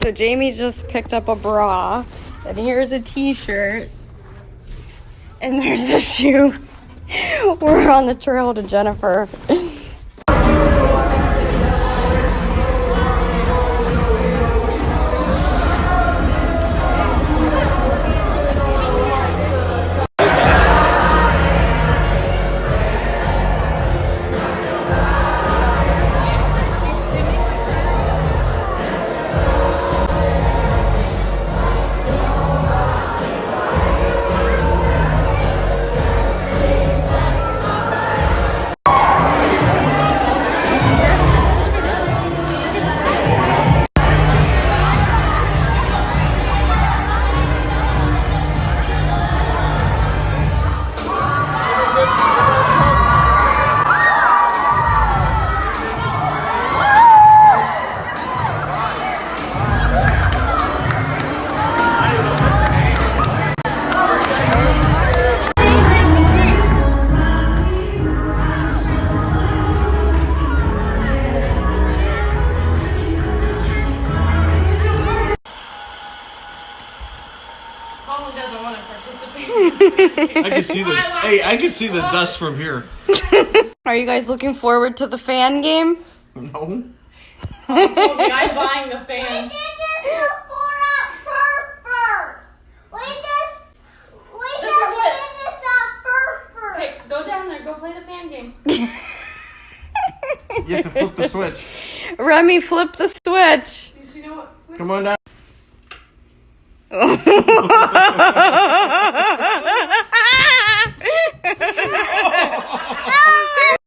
So Jamie just picked up a bra, and here's a t-shirt, and there's a shoe. We're on the trail to Jennifer. I can see the I can see the dust from here. Are you guys looking forward to the fan game? No. I'm buying the fan. Okay, go down there. Go play the fan game. You have to flip the switch. Remy, flip the switch. Did you know what switch? Come on down.